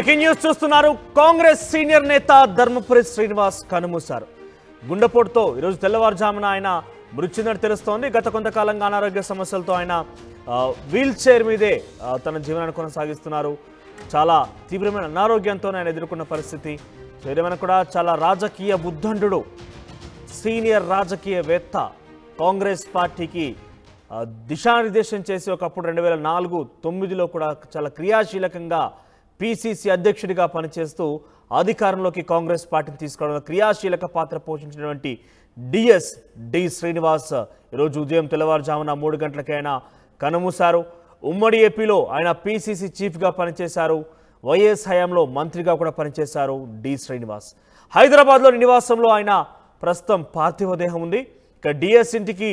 Breaking news చూస్తున్నారు. Congress senior నేత ధర్మపురి శ్రీనివాస్ కనుమూశారు. గుండెపోటుతో ఈరోజు తెల్లవారుజామున ఆయన మృతి చెందినట్టు తెలుస్తోంది. గత కొంతకాలంగా అనారోగ్య సమస్యలతో ఆయన వీల్ చైర్ మీదే తన జీవనాన్ని కొనసాగిస్తున్నారు. చాలా తీవ్రమైన అనారోగ్యంతో ఆయన ఎదుర్కొన్న పరిస్థితి. ఏదేమైనా కూడా చాలా రాజకీయ బుద్ధండు, సీనియర్ రాజకీయవేత్త, కాంగ్రెస్ పార్టీకి దిశానిర్దేశం చేసి ఒకప్పుడు 2004-09లో కూడా చాలా క్రియాశీలకంగా పిసిసి అధ్యక్షుడిగా పనిచేస్తూ అధికారంలోకి కాంగ్రెస్ పార్టీని తీసుకోవడంలో క్రియాశీలక పాత్ర పోషించినటువంటి డి శ్రీనివాస్ ఈరోజు ఉదయం తెల్లవారుజామున 3 గంటలకి ఆయన కనుమూశారు. ఉమ్మడి ఏపీలో ఆయన పిసిసి చీఫ్గా పనిచేశారు. వైఎస్ హయాంలో మంత్రిగా కూడా పనిచేశారు డి శ్రీనివాస్. హైదరాబాద్లోని నివాసంలో ఆయన ప్రస్తుతం పార్థివ దేహం ఉంది. ఇక డిఎస్ ఇంటికి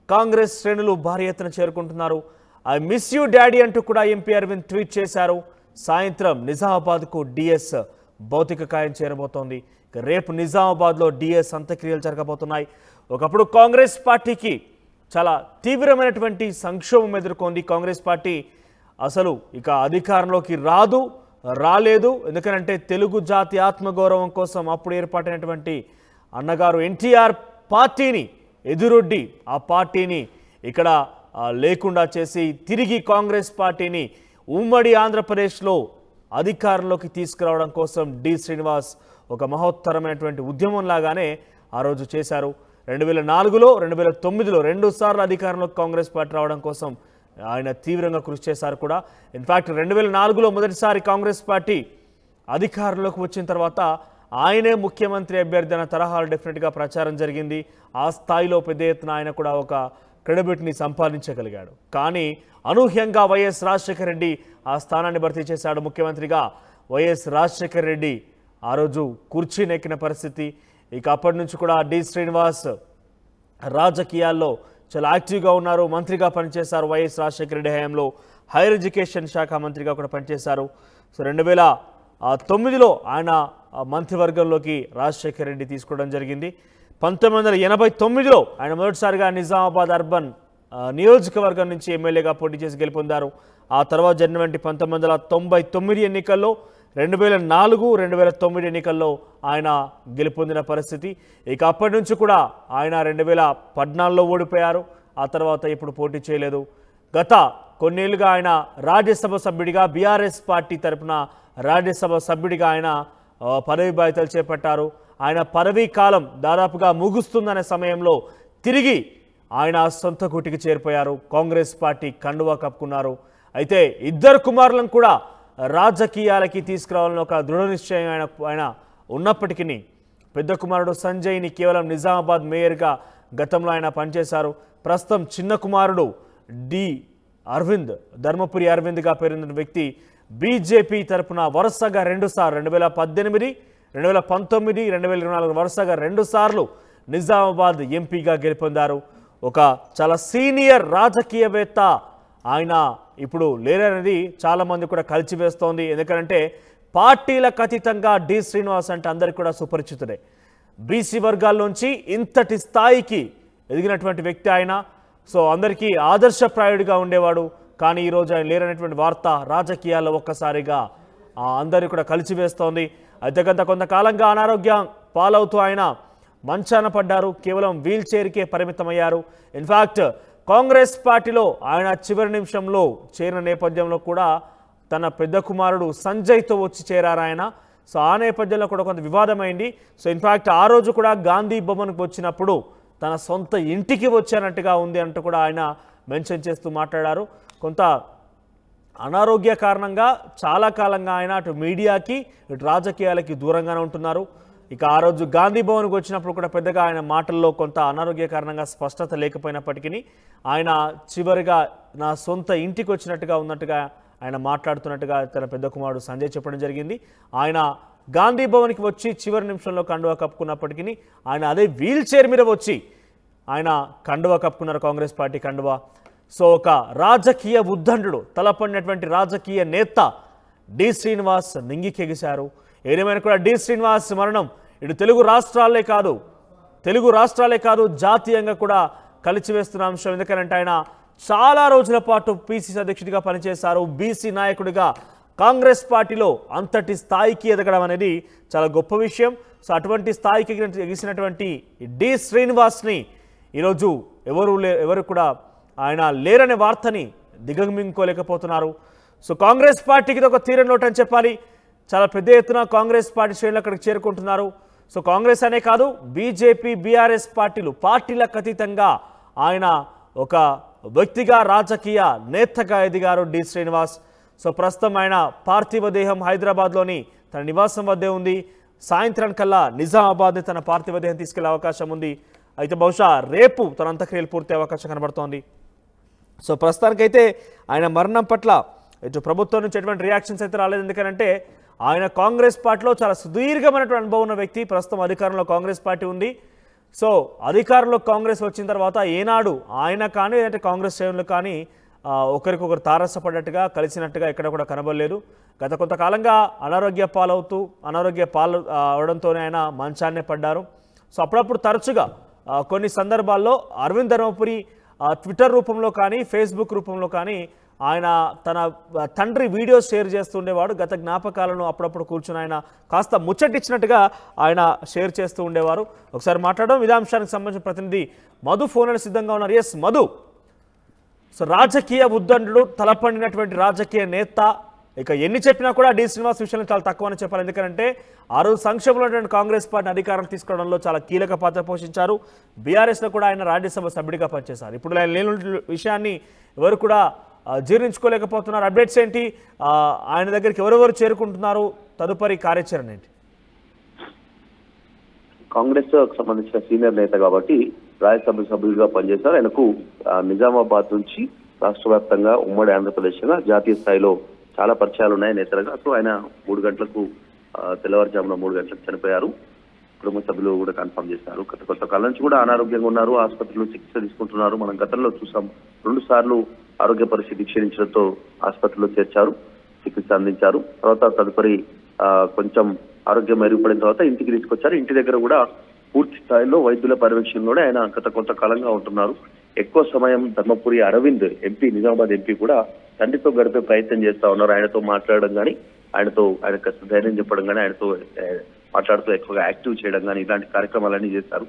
కాంగ్రెస్ శ్రేణులు భారీ ఎత్తున చేరుకుంటున్నారు. ఐ మిస్ యూ డాడీ అంటూ కూడా ఎంపీ అరవింద్ ట్వీట్ చేశారు. సాయంత్రం నిజామాబాద్కు డిఎస్ భౌతిక కాయం చేరబోతోంది. రేపు నిజామాబాద్లో డిఎస్ అంత్యక్రియలు జరగబోతున్నాయి. ఒకప్పుడు కాంగ్రెస్ పార్టీకి చాలా తీవ్రమైనటువంటి సంక్షోభం ఎదుర్కొంది. కాంగ్రెస్ పార్టీ అసలు ఇక అధికారంలోకి రాలేదు. ఎందుకంటే తెలుగు జాతి ఆత్మగౌరవం కోసం అప్పుడు ఏర్పాటైనటువంటి అన్నగారు ఎన్టీఆర్ పార్టీని ఎదురొడ్డి ఆ పార్టీని ఇక్కడ లేకుండా చేసి తిరిగి కాంగ్రెస్ పార్టీని ఉమ్మడి ఆంధ్రప్రదేశ్లో అధికారంలోకి తీసుకురావడం కోసం డి శ్రీనివాస్ ఒక మహోత్తరమైనటువంటి ఉద్యమంలాగానే ఆ రోజు చేశారు. 2004లో 2009లో 2 సార్లు అధికారంలోకి కాంగ్రెస్ పార్టీ రావడం కోసం ఆయన తీవ్రంగా కృషి చేశారు కూడా. ఇన్ఫ్యాక్ట్ 2004లో మొదటిసారి కాంగ్రెస్ పార్టీ అధికారంలోకి వచ్చిన తర్వాత ఆయనే ముఖ్యమంత్రి అభ్యర్థి అన్న తరహాలో డెఫినెట్గా ప్రచారం జరిగింది. ఆ స్థాయిలో పెద్ద ఎత్తున ఆయన కూడా ఒక క్రెడిబిలిటీని సంపాదించగలిగాడు. కానీ అనూహ్యంగా వైఎస్ రాజశేఖర రెడ్డి ఆ స్థానాన్ని భర్తీ చేశాడు. ముఖ్యమంత్రిగా వైఎస్ రాజశేఖర రెడ్డి ఆ రోజు కుర్చీ నెక్కిన పరిస్థితి. ఇక అప్పటి నుంచి కూడా డి శ్రీనివాస్ రాజకీయాల్లో చాలా యాక్టివ్గా ఉన్నారు. మంత్రిగా పనిచేశారు. వైఎస్ రాజశేఖర రెడ్డి హయాంలో హైయర్ ఎడ్యుకేషన్ శాఖ మంత్రిగా కూడా పనిచేశారు. సో 2009లో ఆయన మంత్రివర్గంలోకి రాజశేఖర రెడ్డి తీసుకోవడం జరిగింది. 1989లో ఆయన మొదటిసారిగా నిజామాబాద్ అర్బన్ నియోజకవర్గం నుంచి ఎమ్మెల్యేగా పోటీ చేసి గెలుపొందారు. ఆ తర్వాత జరిగినటువంటి 1999 ఎన్నికల్లో 2004, 2009 ఎన్నికల్లో ఆయన గెలుపొందిన పరిస్థితి. ఇక అప్పటి నుంచి కూడా ఆయన 2014లో ఓడిపోయారు. ఆ తర్వాత ఇప్పుడు పోటీ చేయలేదు. గత కొన్నేళ్లుగా ఆయన రాజ్యసభ సభ్యుడిగా బీఆర్ఎస్ పార్టీ తరఫున రాజ్యసభ సభ్యుడిగా ఆయన పదవి బాధ్యతలు చేపట్టారు. ఆయన పదవీ కాలం దాదాపుగా ముగుస్తుందనే సమయంలో తిరిగి ఆయన సొంత గుటికి చేరిపోయారు. కాంగ్రెస్ పార్టీ కండువా కప్పుకున్నారు. అయితే ఇద్దరు కుమారులను కూడా రాజకీయాలకి తీసుకురావాలని ఒక దృఢ నిశ్చయం ఆయన ఉన్నప్పటికీ పెద్ద కుమారుడు సంజయ్ని కేవలం నిజామాబాద్ మేయర్గా గతంలో ఆయన పనిచేశారు. ప్రస్తుతం చిన్న కుమారుడు డి అరవింద్, ధర్మపురి అరవింద్గా పేరొందిన వ్యక్తి బీజేపీ తరఫున వరుసగా 2 సార్లు 2018, 2019, 2024 వరుసగా 2 సార్లు నిజామాబాద్ ఎంపీగా గెలుపొందారు. ఒక చాలా సీనియర్ రాజకీయవేత్త ఆయన ఇప్పుడు లేరనేది చాలామంది కూడా కలిచివేస్తోంది. ఎందుకంటే పార్టీలకు అతీతంగా డి శ్రీనివాస్ అంటే అందరికీ కూడా సుపరిచితుడే. బీసీ వర్గాల్లోంచి ఇంతటి స్థాయికి ఎదిగినటువంటి వ్యక్తి ఆయన. సో అందరికీ ఆదర్శప్రాయుడిగా ఉండేవాడు. కానీ ఈరోజు ఆయన లేరనేటువంటి వార్త రాజకీయాల్లో ఒక్కసారిగా అందరినీ కూడా కలిసివేస్తోంది. అయితే గత కొంతకాలంగా అనారోగ్యం పాలవుతూ ఆయన మంచాన పడ్డారు. కేవలం వీల్ చైర్కే పరిమితమయ్యారు. ఇన్ఫ్యాక్ట్ కాంగ్రెస్ పార్టీలో ఆయన చివరి నిమిషంలో చేరిన నేపథ్యంలో కూడా తన పెద్ద కుమారుడు సంజయ్తో వచ్చి చేరారు ఆయన. సో ఆ నేపథ్యంలో కూడా కొంత వివాదమైంది. సో ఇన్ఫ్యాక్ట్ ఆ రోజు కూడా గాంధీ భవన్కి వచ్చినప్పుడు తన సొంత ఇంటికి వచ్చానట్టుగా ఉంది అంటూ కూడా ఆయన మెన్షన్ చేస్తూ మాట్లాడారు. కొంత అనారోగ్య కారణంగా చాలా కాలంగా ఆయన అటు మీడియాకి ఇటు రాజకీయాలకి దూరంగానే ఉంటున్నారు. ఇక ఆ రోజు గాంధీ భవన్కి వచ్చినప్పుడు కూడా పెద్దగా ఆయన మాటల్లో కొంత అనారోగ్య కారణంగా స్పష్టత లేకపోయినప్పటికీ ఆయన చివరిగా నా సొంత ఇంటికి వచ్చినట్టుగా ఉన్నట్టుగా ఆయన మాట్లాడుతున్నట్టుగా తన పెద్ద కుమారుడు సంజయ్ చెప్పడం జరిగింది. ఆయన గాంధీ భవన్కి వచ్చి చివరి నిమిషంలో కండువా కప్పుకున్నప్పటికీ ఆయన అదే వీల్ చైర్ మీద వచ్చి ఆయన కండువా కప్పుకున్నారు, కాంగ్రెస్ పార్టీ కండువా. సో ఒక రాజకీయ ఉద్దండు, తలపడినటువంటి రాజకీయ నేత డి శ్రీనివాస్ నింగికెగిశారు. ఏదేమైనా కూడా డి శ్రీనివాస్ మరణం ఇటు తెలుగు రాష్ట్రాలే కాదు జాతీయంగా కూడా కలిచివేస్తున్న అంశం. ఎందుకంటే ఆయన చాలా రోజుల పాటు పిసిసి అధ్యక్షుడిగా పనిచేశారు. బీసీ నాయకుడిగా కాంగ్రెస్ పార్టీలో అంతటి స్థాయికి ఎదగడం అనేది చాలా గొప్ప విషయం. సో అటువంటి స్థాయికి ఎగిసినటువంటి డి శ్రీనివాస్ని ఈరోజు ఎవరు కూడా ఆయన లేరనే వార్తని దిగమింగుకోలేకపోతున్నారు. సో కాంగ్రెస్ పార్టీకి ఇది ఒక తీరని లోటు అని చెప్పాలి. చాలా పెద్ద ఎత్తున కాంగ్రెస్ పార్టీ శ్రేణులు అక్కడికి చేరుకుంటున్నారు. సో కాంగ్రెస్ అనే కాదు, బీజేపీ బీఆర్ఎస్ పార్టీలకు అతీతంగా ఆయన ఒక వ్యక్తిగా రాజకీయ నేతగా ఎదిగారు డి శ్రీనివాస్. సో ప్రస్తుతం ఆయన పార్థివ దేహం హైదరాబాద్లోని తన నివాసం వద్దే ఉంది. సాయంత్రం కల్లా నిజామాబాద్ని తన పార్థివ దేహం తీసుకెళ్లే అవకాశం ఉంది. అయితే బహుశా రేపు తన అంత్యక్రియలు పూర్తి అవకాశం కనబడుతోంది. సో ప్రస్తుతానికైతే ఆయన మరణం పట్ల ఇటు ప్రభుత్వం నుంచి ఎటువంటి రియాక్షన్స్ అయితే రాలేదు. ఎందుకంటే ఆయన కాంగ్రెస్ పార్టీలో చాలా సుదీర్ఘమైనటువంటి అనుభవం ఉన్న వ్యక్తి. ప్రస్తుతం అధికారంలో కాంగ్రెస్ పార్టీ ఉంది. సో అధికారంలో కాంగ్రెస్ వచ్చిన తర్వాత ఏనాడు ఆయన కానీ లేదంటే కాంగ్రెస్ శ్రేణులు కానీ ఒకరికొకరు తారసపడ్డట్టుగా కలిసినట్టుగా ఎక్కడ కూడా కనబడలేదు. గత కొంతకాలంగా అనారోగ్య పాలు అవడంతోనే ఆయన మంచాన్నే పడ్డారు. సో అప్పుడప్పుడు తరచుగా కొన్ని సందర్భాల్లో అరవింద్ ధర్మపురి ట్విట్టర్ రూపంలో కానీ ఫేస్బుక్ రూపంలో కానీ ఆయన తన తండ్రి వీడియోస్ షేర్ చేస్తుండేవాడు. గత జ్ఞాపకాలను అప్పుడప్పుడు కూర్చుని ఆయన కాస్త ముచ్చటిచ్చినట్టుగా ఆయన షేర్ చేస్తూ ఉండేవారు. ఒకసారి మాట్లాడడం ఇదే అంశానికి సంబంధించిన ప్రతినిధి మధు ఫోన్ సిద్ధంగా ఉన్నారు. ఎస్ మధు, సో రాజకీయ ఉద్దండుడు, తలపండినటువంటి రాజకీయ నేత, ఇక ఎన్ని చెప్పినా కూడా డి శ్రీనివాస్ విషయంలో చాలా తక్కువ అని చెప్పాలి. ఎందుకంటే ఆ రోజు సంక్షేమంలో ఉన్నటువంటి కాంగ్రెస్ పార్టీ అధికారం తీసుకోవడంలో చాలా కీలక పాత్ర పోషించారు. బీఆర్ఎస్లో కూడా ఆయన రాజ్యసభ సభ్యుడిగా పనిచేశారు. ఇప్పుడు ఆయన లేని విషయాన్ని ఎవరు కూడా జీర్ణించుకోలేకపోతున్నారు. అప్డేట్స్ ఏంటి, ఆయన దగ్గరికి ఎవరెవరు చేరుకుంటున్నారు, తదుపరి కార్యాచరణ ఏంటి? కాంగ్రెస్ సంబంధించిన సీనియర్ నేత కాబట్టి రాజ్యసభ సభ్యులుగా పనిచేశారు. ఆయనకు నిజామాబాద్ నుంచి రాష్ట్ర వ్యాప్తంగా ఉమ్మడి ఆంధ్రప్రదేశ్గా జాతీయ స్థాయిలో చాలా పరిచయాలు ఉన్నాయి నేతలుగా. సో ఆయన 3 గంటలకు తెల్లవారుజామున 3 గంటలకు చనిపోయారు. కుటుంబ సభ్యులు కూడా కన్ఫర్మ్ చేశారు. కొత్త కాలం నుంచి కూడా అనారోగ్యంగా ఉన్నారు, ఆసుపత్రిలో చికిత్స తీసుకుంటున్నారు. మనం గతంలో చూసాం, 2 సార్లు ఆరోగ్య పరిస్థితి క్షీణించడంతో ఆసుపత్రిలో చేర్చారు, చికిత్స అందించారు. తర్వాత తదుపరి కొంచెం ఆరోగ్యం మెరుగుపడిన తర్వాత ఇంటికి తీసుకొచ్చారు. ఇంటి దగ్గర కూడా పూర్తి స్థాయిలో వైద్యుల పర్యవేక్షణలో ఆయన గత కొంతకాలంగా ఉంటున్నారు. ఎక్కువ సమయం ధర్మపురి అరవింద్ ఎంపీ, నిజామాబాద్ ఎంపీ కూడా తండ్రితో గడిపే ప్రయత్నం చేస్తా ఉన్నారు. ఆయనతో మాట్లాడడం కానీ, ఆయనకు ధైర్యం చెప్పడం కానీ, ఆయనతో మాట్లాడుతూ ఎక్కువగా యాక్టివ్ చేయడం కానీ ఇలాంటి కార్యక్రమాలన్నీ చేశారు.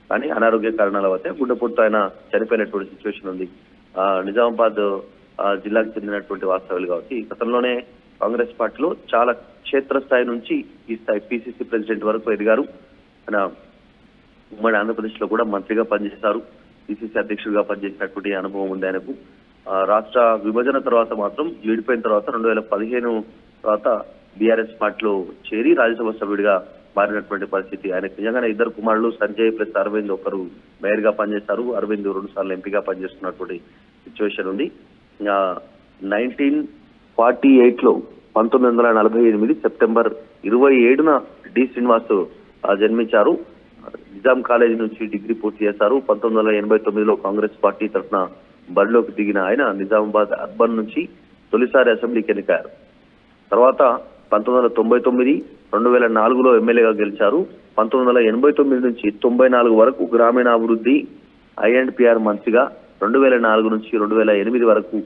కానీ అనారోగ్య కారణాల వల్ల గుండెపోటుతో ఆయన చనిపోయినటువంటి సిచ్యువేషన్ ఉంది. నిజామాబాద్ జిల్లాకు చెందినటువంటి వాస్తవ్యులు కాబట్టి గతంలోనే కాంగ్రెస్ పార్టీలో చాలా క్షేత్రస్థాయి నుంచి ఈ స్థాయి పిసిసి ప్రెసిడెంట్ వరకు ఎదిగారు. ఆయన ఉమ్మడి ఆంధ్రప్రదేశ్ లో కూడా మంత్రిగా పనిచేశారు, పిసిసి అధ్యక్షుడిగా పనిచేసినటువంటి అనుభవం ఉంది ఆయనకు. రాష్ట్ర విభజన తర్వాత మాత్రం విడిపోయిన తర్వాత 2015 తర్వాత బీఆర్ఎస్ పార్టీలో చేరి రాజ్యసభ సభ్యుడిగా మారినటువంటి పరిస్థితి. ఆయనకు నిజంగానే 2 కుమారులు, సంజయ్ ప్లస్ అరవింద్, ఒకరు మేయర్ గా పనిచేశారు, అరవింద్ 2 సార్లు ఎంపీగా పనిచేస్తున్నటువంటి సిచ్యువేషన్ ఉంది. 1948లో 1948 సెప్టెంబర్ 27న డి శ్రీనివాస్ జన్మించారు. నిజాం కాలేజీ నుంచి డిగ్రీ పూర్తి చేశారు. 1989లో కాంగ్రెస్ పార్టీ తరఫున బరిలోకి దిగిన ఆయన నిజామాబాద్ అర్బన్ నుంచి తొలిసారి అసెంబ్లీకి ఎన్నికయ్యారు. తర్వాత 1999, 2004లో ఎమ్మెల్యేగా గెలిచారు. 1989 నుంచి 94 వరకు గ్రామీణాభివృద్ధి ఐ&పిఆర్ మంత్రిగా, 2004 నుంచి 2008 వరకు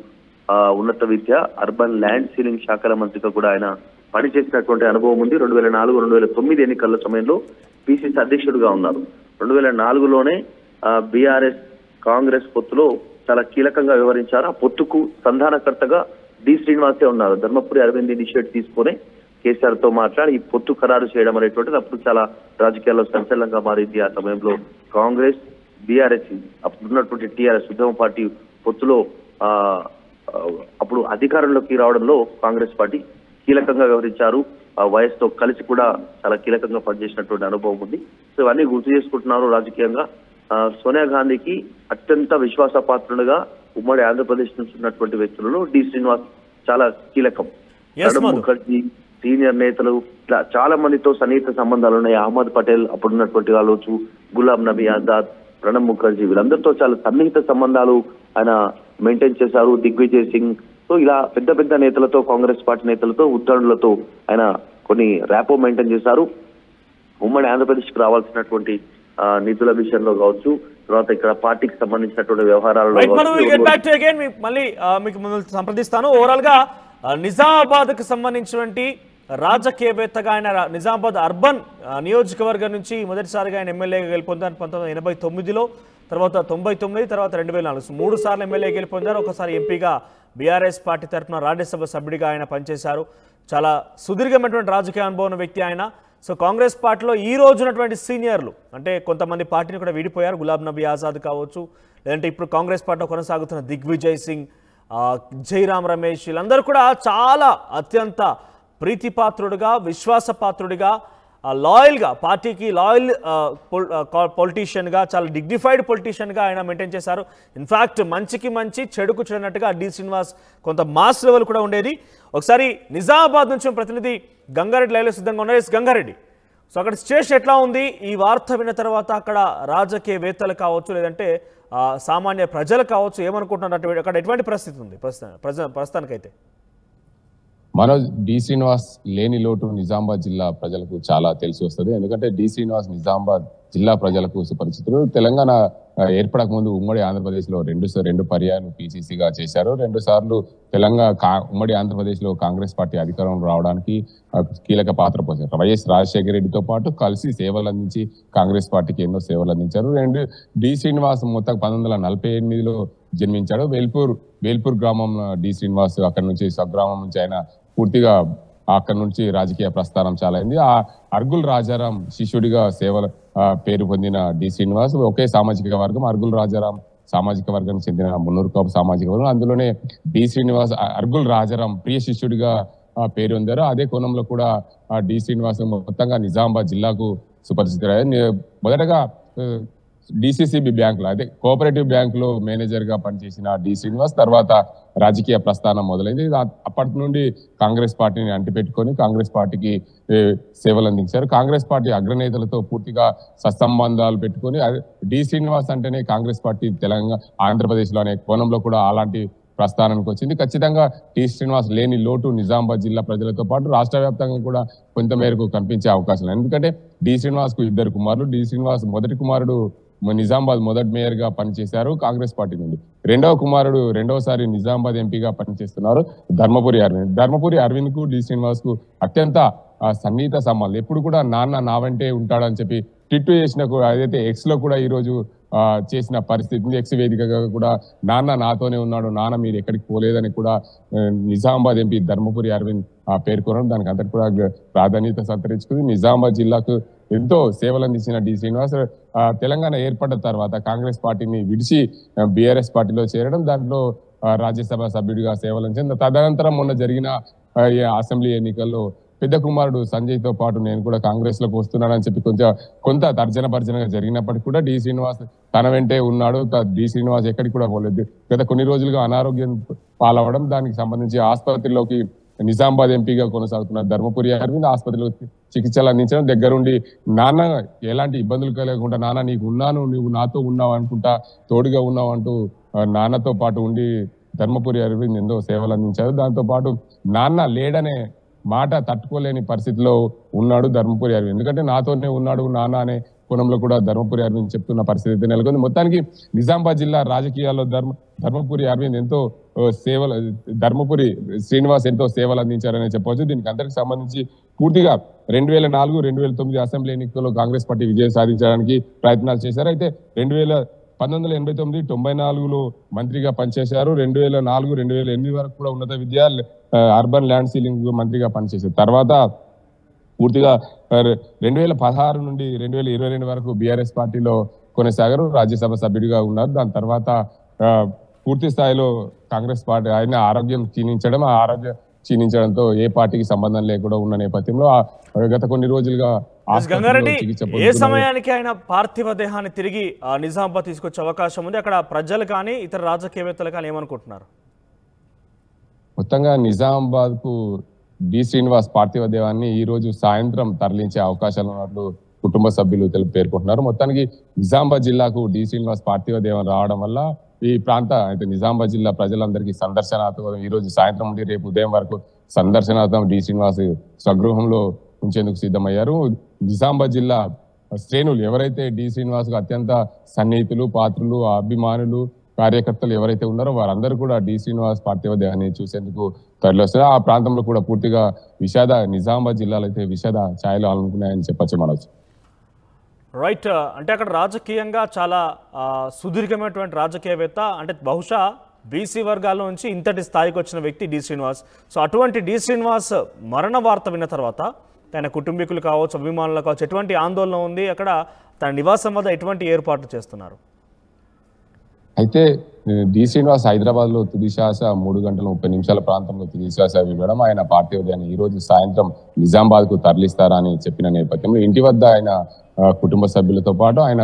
ఉన్నత విద్య, అర్బన్ ల్యాండ్ సీలింగ్ శాఖల మంత్రిగా కూడా ఆయన పనిచేసినటువంటి అనుభవం ఉంది. 2004, 2009 ఎన్నికల సమయంలో పిసిసి అధ్యక్షుడిగా ఉన్నారు. 2004లోనే బీఆర్ఎస్ కాంగ్రెస్ పొత్తులో చాలా కీలకంగా వ్యవహరించారు. ఆ పొత్తుకు సంధానకర్తగా డి శ్రీనివాసే ఉన్నారు. ధర్మపురి అరవింద్ ఇనిషియేట్ తీసుకుని కేసీఆర్ తో మాట్లాడి ఈ పొత్తు ఖరారు చేయడం అనేటువంటిది అప్పుడు చాలా రాజకీయాల్లో సంచలనంగా మారింది. ఆ సమయంలో కాంగ్రెస్, బీఆర్ఎస్, అప్పుడున్నటువంటి టీఆర్ఎస్ ఉద్యమ పార్టీ పొత్తులో అప్పుడు అధికారంలోకి రావడంలో కాంగ్రెస్ పార్టీ కీలకంగా వ్యవహరించారు. వయసుతో కలిసి కూడా చాలా కీలకంగా పనిచేసినటువంటి అనుభవం ఉంది. సో ఇవన్నీ గుర్తు చేసుకుంటున్నారు రాజకీయంగా. సోనియా గాంధీకి అత్యంత విశ్వాసపాత్రుడుగా ఉమ్మడి ఆంధ్రప్రదేశ్ నుంచి ఉన్నటువంటి వ్యక్తులలో డి శ్రీనివాస్ చాలా కీలకం. ప్రణబ్ ముఖర్జీ, సీనియర్ నేతలు, ఇట్లా చాలా మందితో సన్నిహిత సంబంధాలు ఉన్నాయి. అహ్మద్ పటేల్ అప్పుడున్నటువంటి కావచ్చు, గులాం నబీ ఆజాద్, ప్రణబ్ ముఖర్జీ, వీళ్ళందరితో చాలా సన్నిహిత సంబంధాలు ఆయన మెయింటైన్ చేశారు. దిగ్విజయ్ సింగ్, సో ఇలా పెద్ద పెద్ద నేతలతో, కాంగ్రెస్ పార్టీ నేతలతో, ఉత్తరులతో ఆయన కొన్ని ర్యాపో మెయింటైన్ చేశారు. ఉమ్మడి ఆంధ్రప్రదేశ్కి రావాల్సినటువంటి నిధుల విషయంలో కావచ్చు, తర్వాత ఇక్కడ పార్టీకి సంబంధించినటువంటి వ్యవహారాలలో మళ్ళీ మీకు సంప్రదిస్తాను. ఓవరాల్ గా నిజామాబాద్కు సంబంధించినటువంటి రాజకీయవేత్తగా ఆయన నిజామాబాద్ అర్బన్ నియోజకవర్గం నుంచి మొదటిసారిగా ఆయన ఎమ్మెల్యేగా గెలుపొందారు 1989లో, తర్వాత 99, తర్వాత 2004 3 సార్లు ఎమ్మెల్యే గెలుపొందారు. ఒకసారి ఎంపీగా బీఆర్ఎస్ పార్టీ తరఫున రాజ్యసభ సభ్యుడిగా ఆయన పనిచేశారు. చాలా సుదీర్ఘమైనటువంటి రాజకీయ అనుభవం ఉన్న వ్యక్తి ఆయన. సో కాంగ్రెస్ పార్టీలో ఈ రోజు ఉన్నటువంటి సీనియర్లు అంటే కొంతమంది పార్టీని కూడా విడిపోయారు. గులాబ్ నబీ ఆజాద్ కావచ్చు, లేదంటే ఇప్పుడు కాంగ్రెస్ పార్టీలో కొనసాగుతున్న దిగ్విజయ్ సింగ్, జైరామ్ రమేష్, వీళ్ళందరూ కూడా చాలా అత్యంత ప్రీతిపాత్రుడిగా, విశ్వాసపాత్రుడిగా, లాయల్గా, పార్టీకి లాయల్ పొలిటీషియన్గా, చాలా డిగ్నిఫైడ్ పొలిటీషియన్గా ఆయన మెయింటైన్ చేశారు. ఇన్ఫ్యాక్ట్ మంచికి మంచి, చెడుకు చెడినట్టుగా డి శ్రీనివాస్ కొంత మాస్ లెవెల్ కూడా ఉండేది. ఒకసారి నిజామాబాద్ నుంచి ప్రతినిధి గంగారెడ్డి లైవ్లో సిద్ధంగా ఉన్నారు. గంగారెడ్డి, సో అక్కడ సిచ్యువేషన్ ఎట్లా ఉంది? ఈ వార్త విన్న తర్వాత అక్కడ రాజకీయవేత్తలు కావచ్చు, లేదంటే సామాన్య ప్రజలు కావచ్చు, ఏమనుకుంటున్నారు? అక్కడ ఎటువంటి పరిస్థితి ఉంది ప్రస్తుతానికైతే? మనోజ్, డి శ్రీనివాస్ లేని లోటు నిజామాబాద్ జిల్లా ప్రజలకు చాలా తెలిసి వస్తుంది. ఎందుకంటే డి శ్రీనివాస్ నిజామాబాద్ జిల్లా ప్రజలకు సుపరిచితులు. తెలంగాణ ఏర్పడక ముందు ఉమ్మడి ఆంధ్రప్రదేశ్ లో రెండు పర్యాయాలు పిసిసిగా చేశారు. 2 సార్లు ఉమ్మడి ఆంధ్రప్రదేశ్ లో కాంగ్రెస్ పార్టీ అధికారంలో రావడానికి కీలక పాత్ర పోషించారు. వైఎస్ రాజశేఖర రెడ్డితో పాటు కలిసి సేవలు అందించి కాంగ్రెస్ పార్టీకి ఎన్నో సేవలు అందించారు. డి శ్రీనివాస్ మొత్తం 1948లో జన్మించాడు. వేల్పూర్ గ్రామం డి శ్రీనివాస్, అక్కడి నుంచి స్వగ్రామం నుంచి ఆయన పూర్తిగా అక్కడి నుంచి రాజకీయ ప్రస్థానం చాలా అయింది. ఆ అర్గుల్ రాజారాం శిష్యుడిగా సేవల పేరు పొందిన డి శ్రీనివాస్ ఒకే సామాజిక వర్గం, అర్గుల్ రాజారాం సామాజిక వర్గానికి చెందిన మున్నూరు కాపు సామాజిక వర్గం. అందులోనే డి శ్రీనివాస్ అర్గుల్ రాజారాం ప్రియ శిష్యుడిగా పేరు పొందారు. అదే కోణంలో కూడా డి శ్రీనివాస్ మొత్తంగా నిజామాబాద్ జిల్లాకు సుపరిచితులయ్యారు. మొదటగా డిసిసిబి బ్యాంకులో, అదే కోఆపరేటివ్ బ్యాంకులో మేనేజర్ గా పనిచేసిన డి శ్రీనివాస్ తర్వాత రాజకీయ ప్రస్థానం మొదలైంది. అప్పటి నుండి కాంగ్రెస్ పార్టీని అంటిపెట్టుకొని కాంగ్రెస్ పార్టీకి సేవలు అందించారు. కాంగ్రెస్ పార్టీ అగ్రనేతలతో పూర్తిగా సత్సంబంధాలు పెట్టుకొని, డి శ్రీనివాస్ అంటేనే కాంగ్రెస్ పార్టీ తెలంగాణ ఆంధ్రప్రదేశ్ లో అనే కోణంలో కూడా అలాంటి ప్రస్థానానికి వచ్చింది. ఖచ్చితంగా డి శ్రీనివాస్ లేని లోటు నిజామాబాద్ జిల్లా ప్రజలతో పాటు రాష్ట్ర వ్యాప్తంగా కూడా కొంత మేరకు కనిపించే అవకాశం. ఎందుకంటే డి శ్రీనివాస్ కు 2 కుమారులు. డి శ్రీనివాస్ మొదటి కుమారుడు నిజామాబాద్ మొదటి మేయర్ గా పనిచేశారు కాంగ్రెస్ పార్టీ నుండి. రెండవ కుమారుడు రెండవసారి నిజామాబాద్ ఎంపీగా పనిచేస్తున్నారు ధర్మపురి అరవింద్. ధర్మపురి అరవింద్ కు డి శ్రీనివాస్ కు అత్యంత సన్నిహిత సంబంధాలు. ఎప్పుడు కూడా నాన్న నా వెంటే ఉంటాడని చెప్పి ట్విట్ చేసిన, అదైతే ఎక్స్ లో కూడా ఈ రోజు చేసిన పరిస్థితి. ఎక్స్ వేదికగా కూడా నాన్న నాతోనే ఉన్నాడు, నాన్న మీరు ఎక్కడికి పోలేదని కూడా నిజామాబాద్ ఎంపీ ధర్మపురి అరవింద్ పేర్కొనడం దానికి అంతటి కూడా ప్రాధాన్యత సంతరించుకుంది. నిజామాబాద్ జిల్లాకు ఎంతో సేవలు అందించిన డి శ్రీనివాస్ తెలంగాణ ఏర్పడ్డ తర్వాత కాంగ్రెస్ పార్టీని విడిచి బీఆర్ఎస్ పార్టీలో చేరడం, దాంట్లో రాజ్యసభ సభ్యుడిగా సేవలు అందించారు. తదనంతరం మొన్న జరిగిన అసెంబ్లీ ఎన్నికల్లో పెద్ద కుమారుడు సంజయ్ తో పాటు నేను కూడా కాంగ్రెస్ లోకి వస్తున్నానని చెప్పి కొంత తర్జన భర్జనగా జరిగినప్పటికీ కూడా డి శ్రీనివాస్ తన వెంటే ఉన్నాడు. డి శ్రీనివాస్ ఎక్కడికి కూడా పోలేదు. గత కొన్ని రోజులుగా అనారోగ్యం పాలవడం, దానికి సంబంధించి ఆసుపత్రిలోకి నిజామాబాద్ ఎంపీగా కొనసాగుతున్న ధర్మపురి అరవింద్ ఆసుపత్రిలో చికిత్సలు అందించడం, దగ్గరుండి నాన్న ఎలాంటి ఇబ్బందులు కలగకుండా నాన్న నీకు ఉన్నాను, నువ్వు నాతో ఉన్నావు అనుకుంటా, తోడుగా ఉన్నావు అంటూ నాన్నతో పాటు ఉండి ధర్మపురి అరవింద్ ఎంతో సేవలు అందించారు. దాంతో పాటు నాన్న లేడనే మాట తట్టుకోలేని పరిస్థితిలో ఉన్నాడు ధర్మపురి అరవింద్. ఎందుకంటే నాతోనే ఉన్నాడు నాన్న అనే కోణంలో కూడా ధర్మపురి అరవింద్ చెప్తున్న పరిస్థితి నెలకొంది. మొత్తానికి నిజామాబాద్ జిల్లా రాజకీయాల్లో ధర్మపురి అరవింద్ ధర్మపురి శ్రీనివాస్ ఎంతో సేవలు అందించారని చెప్పవచ్చు. దీనికి అందరికి సంబంధించి పూర్తిగా 2004, 2009 అసెంబ్లీ ఎన్నికల్లో కాంగ్రెస్ పార్టీ విజయం సాధించడానికి ప్రయత్నాలు చేశారు. అయితే 1989, 94లో మంత్రిగా పనిచేశారు. 2004, 2008 వరకు కూడా ఉన్నత విద్య అర్బన్ ల్యాండ్ సీలింగ్ మంత్రిగా పనిచేశారు. తర్వాత పూర్తిగా 2016 నుండి 2022 వరకు బీఆర్ఎస్ పార్టీలో కొనసాగారు. రాజ్యసభ సభ్యుడిగా ఉన్నారు. దాని తర్వాత పూర్తి స్థాయిలో కాంగ్రెస్ పార్టీ ఆయన ఆరోగ్యం క్షీణించడంతో ఏ పార్టీకి సంబంధం లేకుండా ఉన్న నేపథ్యంలో గత కొన్ని రోజులుగా గంగారెడ్డి ఏ సమయానికి ఆయన పార్థివ దేహాన్ని తిరిగి నిజామాబాద్ తీసుకొచ్చే అవకాశం ఉంది? అక్కడ ప్రజలు కానీ ఇతర రాజకీయవేత్తలు కానీ ఏమనుకుంటున్నారు? మొత్తంగా నిజామాబాద్ కు డి శ్రీనివాస్ పార్థివ దేహాన్ని ఈ రోజు సాయంత్రం తరలించే అవకాశాలు ఉన్నట్లు కుటుంబ సభ్యులు పేర్కొంటున్నారు. మొత్తానికి నిజామాబాద్ జిల్లాకు డి శ్రీనివాస్ పార్థివ దేహం రావడం వల్ల ఈ ప్రాంత అయితే నిజామాబాద్ జిల్లా ప్రజలందరికీ సందర్శనార్థం ఈ రోజు సాయంత్రం నుండి రేపు ఉదయం వరకు సందర్శనార్థం డి శ్రీనివాస్ స్వగృహంలో ఉంచేందుకు సిద్ధమయ్యారు. నిజామాబాద్ జిల్లా శ్రేణులు ఎవరైతే డి శ్రీనివాస్ కు అత్యంత సన్నిహితులు, పాత్రులు, అభిమానులు, కార్యకర్తలు ఎవరైతే ఉన్నారో వారందరూ కూడా డి శ్రీనివాస్ పార్థివ దేహాన్ని చూసేందుకు తరలివస్తారు. ఆ ప్రాంతంలో కూడా పూర్తిగా నిజామాబాద్ జిల్లాలో అయితే విషాద ఛాయలు అనుకున్నాయని చెప్పచ్చు మనవచ్చు. రైట్. అంటే అక్కడ రాజకీయంగా చాలా సుదీర్ఘమైనటువంటి రాజకీయవేత్త, అంటే బహుశా బీసీ వర్గాల నుంచి ఇంతటి స్థాయికి వచ్చిన వ్యక్తి డి శ్రీనివాస్. సో అటువంటి డి శ్రీనివాస్ మరణ వార్త విన్న తర్వాత తన కుటుంబీకులు కావచ్చు, అభిమానులు కావచ్చు, ఎటువంటి ఆందోళన ఉంది? అక్కడ తన నివాసం వద్ద ఎటువంటి ఏర్పాట్లు చేస్తున్నారు? అయితే డి శ్రీనివాస్ హైదరాబాద్ లో తుది శ్వాస 3:30 ప్రాంతంలో తుది శ్వాస విడడం, ఆయన పార్థివ దేహాన్ని ఈ రోజు సాయంత్రం నిజామాబాద్ కు తరలిస్తారని చెప్పిన నేపథ్యంలో ఇంటి వద్ద ఆయన కుటుంబ సభ్యులతో పాటు ఆయన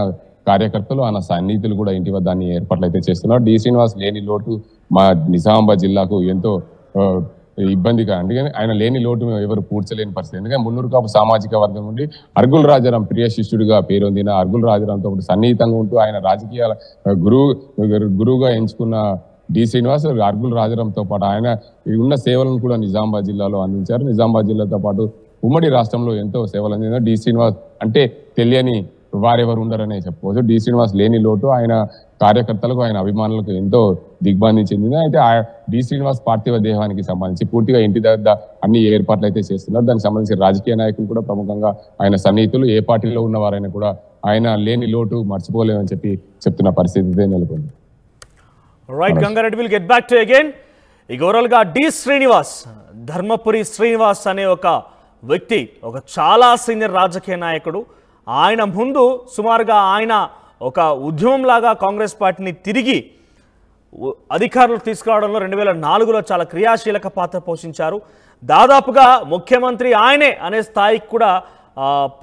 కార్యకర్తలు, ఆయన సన్నిహితులు కూడా ఇంటి వద్ద అన్ని ఏర్పాట్లు అయితే చేస్తున్నారు. డి శ్రీనివాస్ లేని లోటు మా నిజామాబాద్ జిల్లాకు ఎంతో ఇబ్బందిగా, అందుకని ఆయన లేని లోటు ఎవరు పూడ్చలేని పరిస్థితి. ఎందుకంటే మున్నూరు కాపు సామాజిక వర్గం నుండి అర్గుల్ రాజారాం ప్రియ శిష్యుడిగా పేరొందిన అర్గుల్ రాజారాంతో సన్నిహితంగా ఉంటూ ఆయన రాజకీయాల గురువుగా ఎంచుకున్న డి శ్రీనివాస్ అర్గుల్ రాజారాంతో పాటు ఆయన ఉన్న సేవలను కూడా నిజామాబాద్ జిల్లాలో అందించారు. నిజామాబాద్ జిల్లాతో పాటు ఉమ్మడి రాష్ట్రంలో ఎంతో సేవలు అందించారు. డి శ్రీనివాస్ అంటే తెలియని వారెవరు ఉండరనే చెప్పుకోవచ్చు. డి శ్రీనివాస్ లేని లోటు ఆయన కార్యకర్తలకు, ఆయన అభిమానులకు ఎంతో దిగ్భ్రాంతి చెందింది. అయితే ఆ డి శ్రీనివాస్ పార్థివ దేహానికి సంబంధించి పూర్తిగా ఇంటి దగ్గర అన్ని ఏర్పాట్లు అయితే చేస్తున్నారు. దానికి సంబంధించి రాజకీయ నాయకులు కూడా ప్రముఖంగా ఆయన సన్నిహితులు, ఏ పార్టీలో ఉన్నవారైనా కూడా ఆయన లేని లోటు మర్చిపోలేమని చెప్తున్న పరిస్థితి నెలకొంది. Right, Gangareddy, will get back to again. ఈ ఓవరాల్గా డి శ్రీనివాస్, ధర్మపురి శ్రీనివాస్ అనే ఒక వ్యక్తి, ఒక చాలా సీనియర్ రాజకీయ నాయకుడు. ఆయన ముందు సుమారుగా ఆయన ఒక ఉద్యమంలాగా కాంగ్రెస్ పార్టీని తిరిగి అధికారులు తీసుకురావడంలో 2004లో చాలా క్రియాశీలక పాత్ర పోషించారు. దాదాపుగా ముఖ్యమంత్రి ఆయనే అనే స్థాయికి కూడా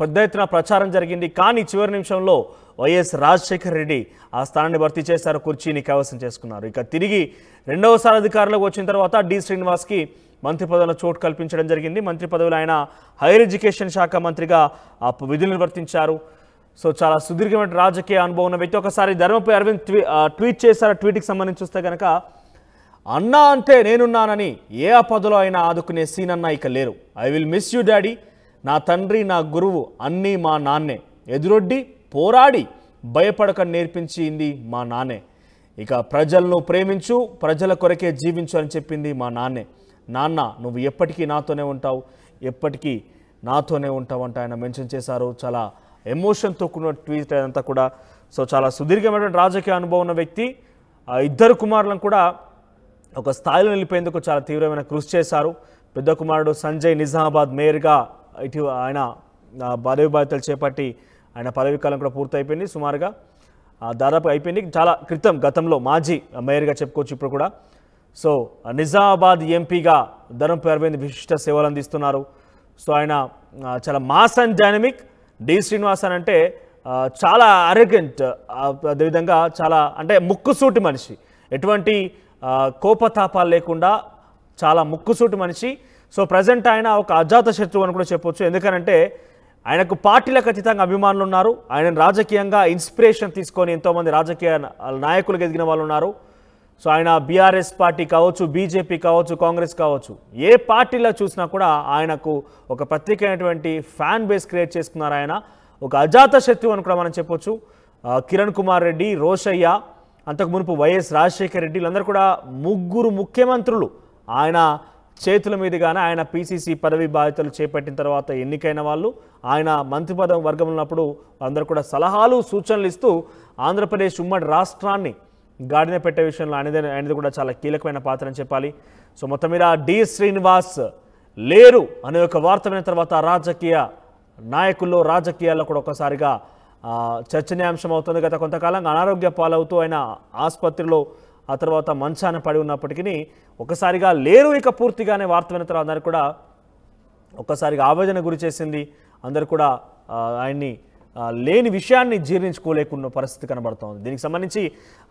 పెద్ద ఎత్తున ప్రచారం జరిగింది. కానీ చివరి నిమిషంలో వైఎస్ రాజశేఖర రెడ్డి ఆ స్థానాన్ని భర్తీ చేశారు, కుర్చీని కైవసం చేసుకున్నారు. ఇక తిరిగి రెండవసారి అధికారంలోకి వచ్చిన తర్వాత డి శ్రీనివాస్కి మంత్రి పదవిలో చోటు కల్పించడం జరిగింది. మంత్రి పదవిలో ఆయన హైయర్ ఎడ్యుకేషన్ శాఖ మంత్రిగా విధులు నిర్వర్తించారు. సో చాలా సుదీర్ఘమైన రాజకీయ అనుభవం ఉన్న వ్యక్తి. ఒకసారి ధర్మపురి అరవింద్ ట్వీట్ చేశారు. ట్వీట్కి సంబంధించి చూస్తే కనుక, అన్నా అంటే నేనున్నానని ఏ ఆపదలో అయినా ఆదుకునే సీన్ అన్నా ఇక లేరు. I will miss you daddy. నా తండ్రి, నా గురువు అన్నీ మా నాన్నే. ఎదురొడ్డి పోరాడి భయపడక నేర్పించింది మా నాన్నే. ఇక ప్రజలను ప్రేమించు, ప్రజల కొరకే జీవించు అని చెప్పింది మా నాన్నే. నాన్న, నువ్వు ఎప్పటికీ నాతోనే ఉంటావు, ఎప్పటికీ నాతోనే ఉంటావు అంట ఆయన మెన్షన్ చేశారు. చాలా ఎమోషన్తో కూడిన ట్వీట్ అంతా కూడా. సో చాలా సుదీర్ఘమైనటువంటి రాజకీయ అనుభవం ఉన్న వ్యక్తి. ఇద్దరు కుమారులను కూడా ఒక స్థాయిలో నిలిపేందుకు చాలా తీవ్రమైన కృషి చేశారు. పెద్ద కుమారుడు సంజయ్ నిజామాబాద్ మేయర్గా ఆయన పదవి బాధ్యతలు చేపట్టి ఆయన పదవీ కాలం కూడా పూర్తయిపోయింది. సుమారుగా దాదాపు అయిపోయింది. చాలా గతంలో మాజీ మేయర్గా చెప్పుకోవచ్చు ఇప్పుడు కూడా. సో నిజామాబాద్ ఎంపీగా ధర్మపురి అరవింద్ విశిష్ట సేవలు అందిస్తున్నారు. సో ఆయన చాలా mass and dynamic. D Srinivas అని అంటే చాలా అరెగెంట్, అదేవిధంగా చాలా అంటే ముక్కుసూటి మనిషి, ఎటువంటి కోపతాపాలు లేకుండా చాలా ముక్కుసూటి మనిషి. సో ప్రజెంట్ ఆయన ఒక అజాత శత్రువు అని కూడా చెప్పొచ్చు. ఎందుకనంటే ఆయనకు పార్టీలకు అతీతంగా అభిమానులు ఉన్నారు. ఆయన రాజకీయంగా ఇన్స్పిరేషన్ తీసుకొని ఎంతోమంది రాజకీయ నాయకులు ఎదిగిన వాళ్ళు ఉన్నారు. సో ఆయన బీఆర్ఎస్ పార్టీ కావచ్చు, బీజేపీ కావచ్చు, కాంగ్రెస్ కావచ్చు, ఏ పార్టీలో చూసినా కూడా ఆయనకు ఒక ప్రత్యేకమైనటువంటి ఫ్యాన్ బేస్ క్రియేట్ చేసుకున్నారు. ఆయన ఒక అజాత శత్రువు అని కూడా మనం చెప్పొచ్చు. కిరణ్ కుమార్ రెడ్డి, రోషయ్య, అంతకు మునుపు వైఎస్ రాజశేఖర రెడ్డి, వీళ్ళందరూ కూడా ముగ్గురు ముఖ్యమంత్రులు ఆయన చేతుల మీదుగానే ఆయన పీసీసీ పదవి బాధ్యతలు చేపట్టిన తర్వాత ఎన్నికైన వాళ్ళు. ఆయన మంత్రి పదవి వర్గంలో ఉన్నప్పుడు అందరూ కూడా సలహాలు, సూచనలు ఇస్తూ ఆంధ్రప్రదేశ్ ఉమ్మడి రాష్ట్రాన్ని గాడిన పెట్టే విషయంలో ఆయనది కూడా చాలా కీలకమైన పాత్ర అని చెప్పాలి. సో మొత్తం మీద డి శ్రీనివాస్ లేరు అనే ఒక వార్త విన్న తర్వాత రాజకీయ నాయకుల్లో, రాజకీయాల్లో కూడా ఒకసారిగా చర్చనీయాంశం అవుతుంది. గత కొంతకాలంగా అనారోగ్య పాలవుతూ ఆయన ఆసుపత్రిలో, ఆ తర్వాత మంచాన పడి ఉన్నప్పటికీ ఒకసారిగా లేరు ఇక పూర్తిగానే వార్త విన్న తర్వాత అందరు కూడా ఒకసారిగా ఆవేదన గురి చేసింది. అందరు కూడా ఆయన్ని లేని విషయాన్ని జీర్ణించుకోలేకున్న పరిస్థితి కనబడుతోంది. దీనికి సంబంధించి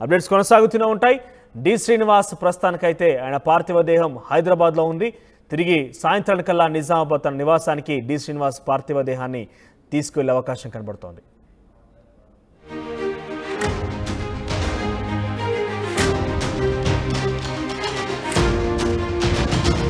అప్డేట్స్ కొనసాగుతూనే ఉంటాయి. డి శ్రీనివాస్ ప్రస్తుతానికైతే ఆయన పార్థివ దేహం హైదరాబాద్లో ఉంది. తిరిగి సాయంత్రానికల్లా నిజామాబాద్ తన నివాసానికి డి శ్రీనివాస్ పార్థివ దేహాన్ని తీసుకువెళ్లే అవకాశం కనబడుతోంది.